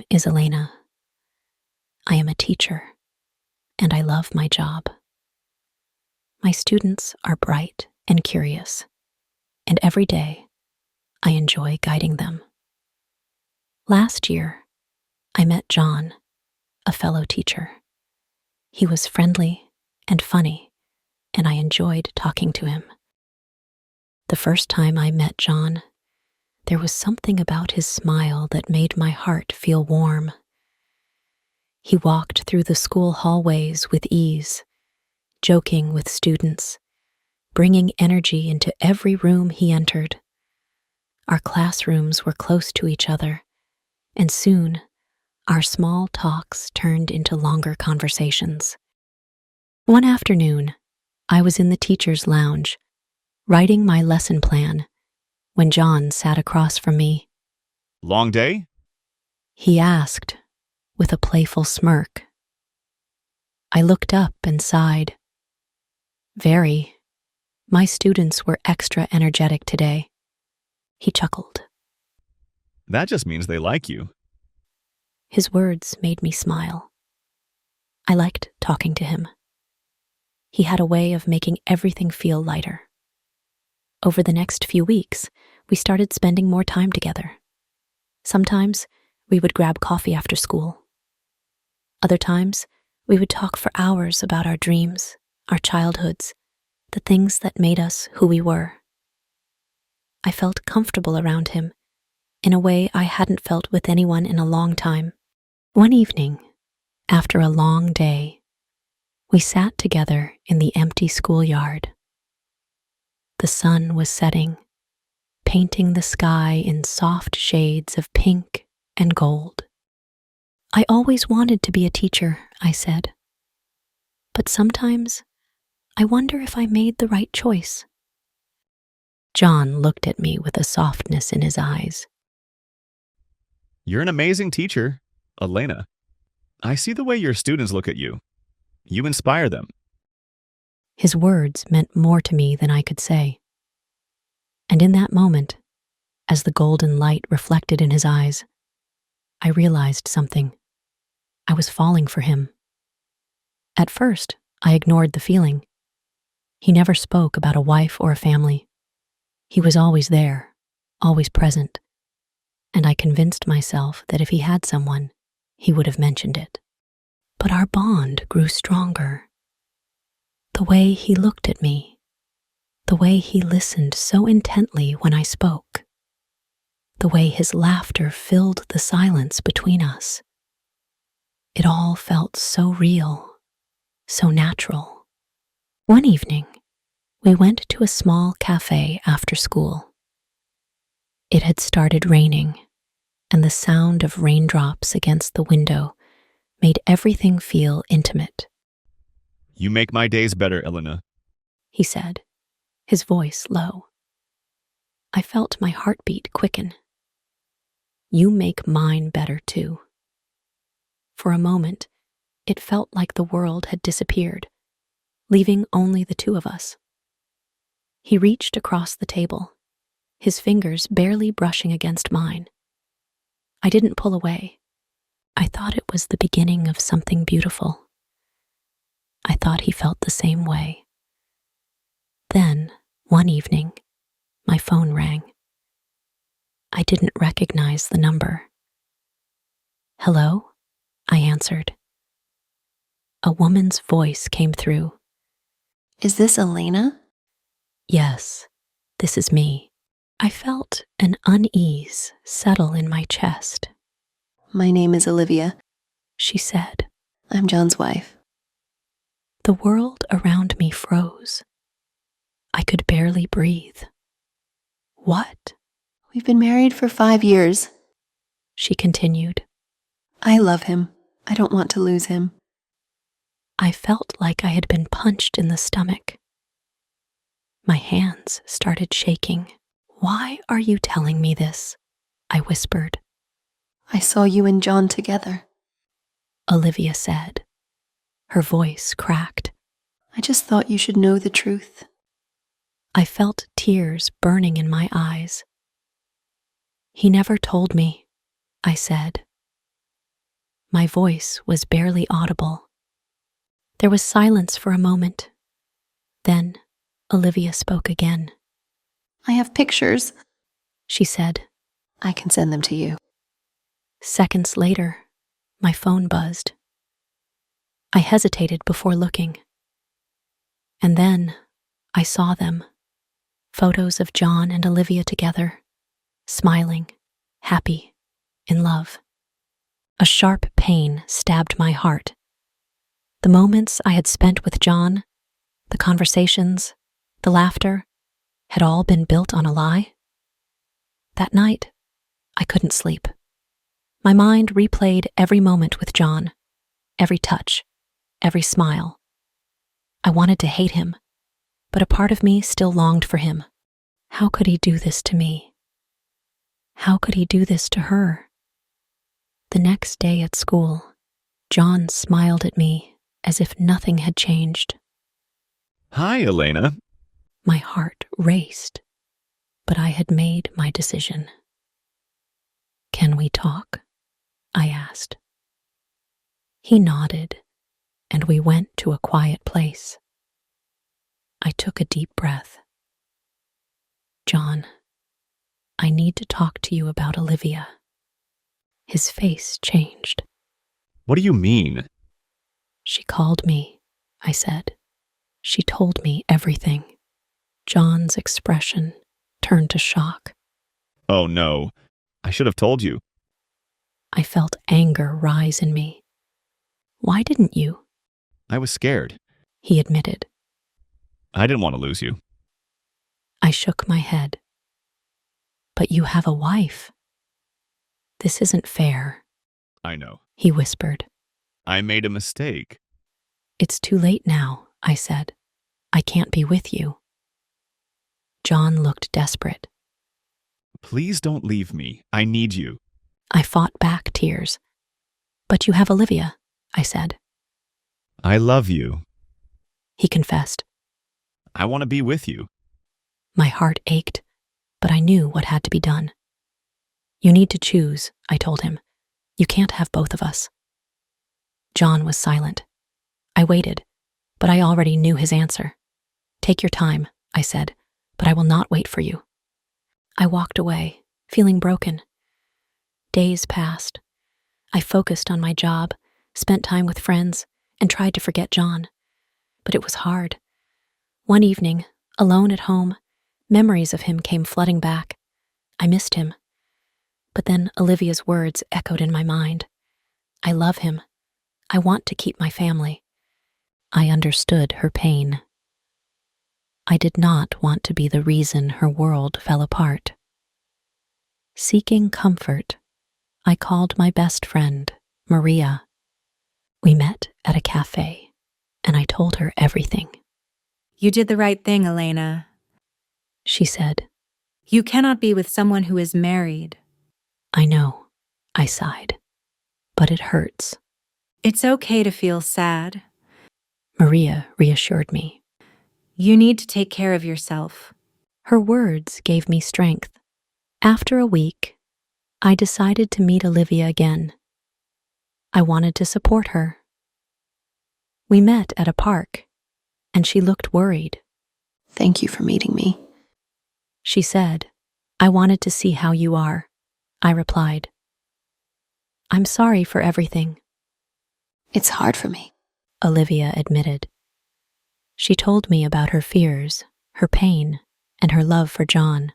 is Elena. I am a teacher, and I love my job. My students are bright and curious, and every day I enjoy guiding them. Last year, I met John, a fellow teacher. He was friendly and funny, and I enjoyed talking to him. The first time I met John, there was something about his smile that made my heart feel warm. He walked through the school hallways with ease, joking with students, bringing energy into every room he entered. Our classrooms were close to each other, and soon our small talks turned into longer conversations. One afternoon, I was in the teacher's lounge, writing my lesson plan, when John sat across from me. Long day? He asked, with a playful smirk. I looked up and sighed. Very. My students were extra energetic today. He chuckled. That just means they like you. His words made me smile. I liked talking to him. He had a way of making everything feel lighter. Over the next few weeks, we started spending more time together. Sometimes we would grab coffee after school. Other times, we would talk for hours about our dreams, our childhoods, the things that made us who we were. I felt comfortable around him in a way I hadn't felt with anyone in a long time. One evening, after a long day, we sat together in the empty schoolyard. The sun was setting, painting the sky in soft shades of pink and gold. I always wanted to be a teacher, I said. But sometimes I wonder if I made the right choice. John looked at me with a softness in his eyes. You're an amazing teacher, Elena. I see the way your students look at you. You inspire them. His words meant more to me than I could say. And in that moment, as the golden light reflected in his eyes, I realized something. I was falling for him. At first, I ignored the feeling. He never spoke about a wife or a family. He was always there, always present, and I convinced myself that if he had someone, he would have mentioned it. But our bond grew stronger. The way he looked at me, the way he listened so intently when I spoke, the way his laughter filled the silence between us. It all felt so real, so natural. One evening, we went to a small cafe after school. It had started raining, and the sound of raindrops against the window made everything feel intimate. You make my days better, Elena. He said, his voice low. I felt my heartbeat quicken. You make mine better too. For a moment, it felt like the world had disappeared, leaving only the two of us. He reached across the table, his fingers barely brushing against mine. I didn't pull away. I thought it was the beginning of something beautiful. I thought he felt the same way. Then, one evening, my phone rang. I didn't recognize the number. Hello? I answered. A woman's voice came through. Is this Elena? Yes, this is me. I felt an unease settle in my chest. My name is Olivia. She said. I'm John's wife. The world around me froze. I could barely breathe. What? We've been married for 5 years. She continued. I love him. I don't want to lose him. I felt like I had been punched in the stomach. My hands started shaking. Why are you telling me this? I whispered. I saw you and John together. Olivia said. Her voice cracked. I just thought you should know the truth. I felt tears burning in my eyes. He never told me, I said. My voice was barely audible. There was silence for a moment. Then Olivia spoke again. I have pictures. She said. I can send them to you. Seconds later, my phone buzzed. I hesitated before looking. And then I saw them. Photos of John and Olivia together, smiling, happy, in love. A sharp pain stabbed my heart. The moments I had spent with John, the conversations, the laughter, had all been built on a lie. That night, I couldn't sleep. My mind replayed every moment with John, every touch, every smile. I wanted to hate him, but a part of me still longed for him. How could he do this to me? How could he do this to her? The next day at school, John smiled at me as if nothing had changed. Hi, Elena. My heart raced, but I had made my decision. Can we talk? I asked. He nodded, and we went to a quiet place. I took a deep breath. John, I need to talk to you about Olivia. His face changed. What do you mean? She called me, I said. She told me everything. John's expression turned to shock. Oh no, I should have told you. I felt anger rise in me. Why didn't you? I was scared. He admitted. I didn't want to lose you. I shook my head. But you have a wife. This isn't fair, I know. he whispered. I made a mistake. It's too late now, I said. I can't be with you. John looked desperate. Please don't leave me. I need you. I fought back tears. But you have Olivia, I said. I love you. He confessed. I want to be with you. My heart ached, but I knew what had to be done. You need to choose, I told him. You can't have both of us. John was silent. I waited, but I already knew his answer. Take your time, I said, but I will not wait for you. I walked away, feeling broken. Days passed. I focused on my job, spent time with friends, and tried to forget John. But it was hard. One evening, alone at home, memories of him came flooding back. I missed him. But then Olivia's words echoed in my mind. I love him. I want to keep my family. I understood her pain. I did not want to be the reason her world fell apart. Seeking comfort, I called my best friend, Maria. We met at a cafe, and I told her everything. You did the right thing, Elena. She said. You cannot be with someone who is married. I know, I sighed, but it hurts. It's okay to feel sad. Maria reassured me. You need to take care of yourself. Her words gave me strength. After a week, I decided to meet Olivia again. I wanted to support her. We met at a park, and she looked worried. Thank you for meeting me. She said, I wanted to see how you are. I replied. I'm sorry for everything, It's hard for me. Olivia admitted. She told me about her fears, her pain, and her love for John.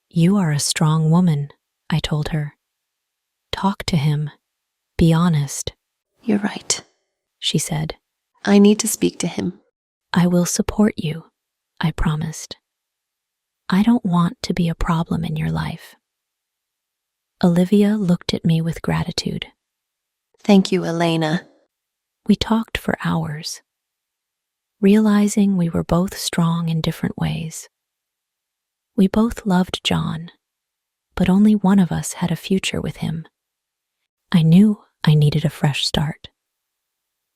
You are a strong woman, I told her. Talk to him. Be honest, You're right. she said. I need to speak to him. I will support you, I promised. I don't want to be a problem in your life. Olivia looked at me with gratitude. Thank you, Elena. We talked for hours, realizing we were both strong in different ways. We both loved John, but only one of us had a future with him. I knew I needed a fresh start.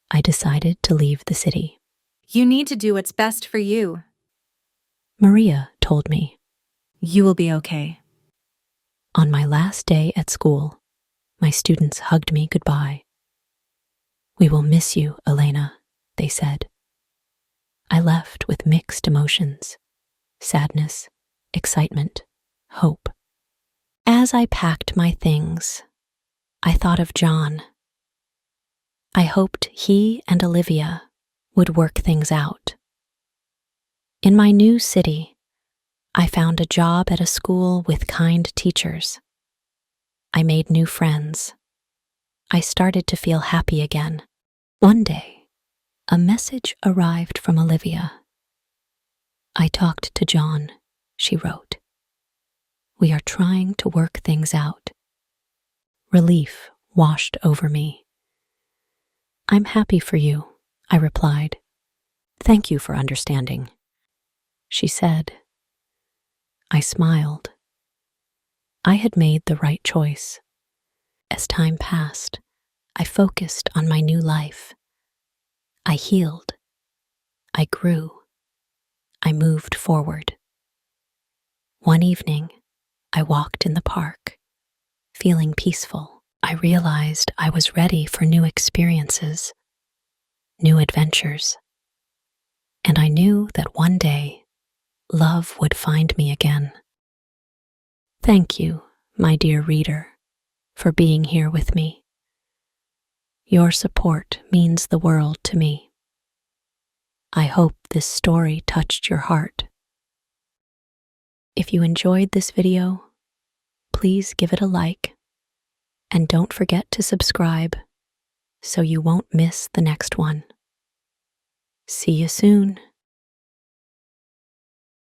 I decided to leave the city. You need to do what's best for you. Maria told me. You will be okay. On my last day at school, My students hugged me goodbye. "We will miss you, Elena," they said. I left with mixed emotions: sadness, excitement, hope. As I packed my things, I thought of John. I hoped he and Olivia would work things out. In my new city, I found a job at a school with kind teachers. I made new friends. I started to feel happy again. One day, a message arrived from Olivia. "I talked to John," she wrote. "We are trying to work things out." Relief washed over me. "I'm happy for you," I replied. "Thank you for understanding," she said. I smiled. I had made the right choice. As time passed, I focused on my new life. I healed. I grew. I moved forward. One evening, I walked in the park, feeling peaceful. I realized I was ready for new experiences, new adventures. And I knew that one day, love would find me again. Thank you, my dear reader, for being here with me. Your support means the world to me. I hope this story touched your heart. If you enjoyed this video, please give it a like, and don't forget to subscribe so you won't miss the next one. See you soon.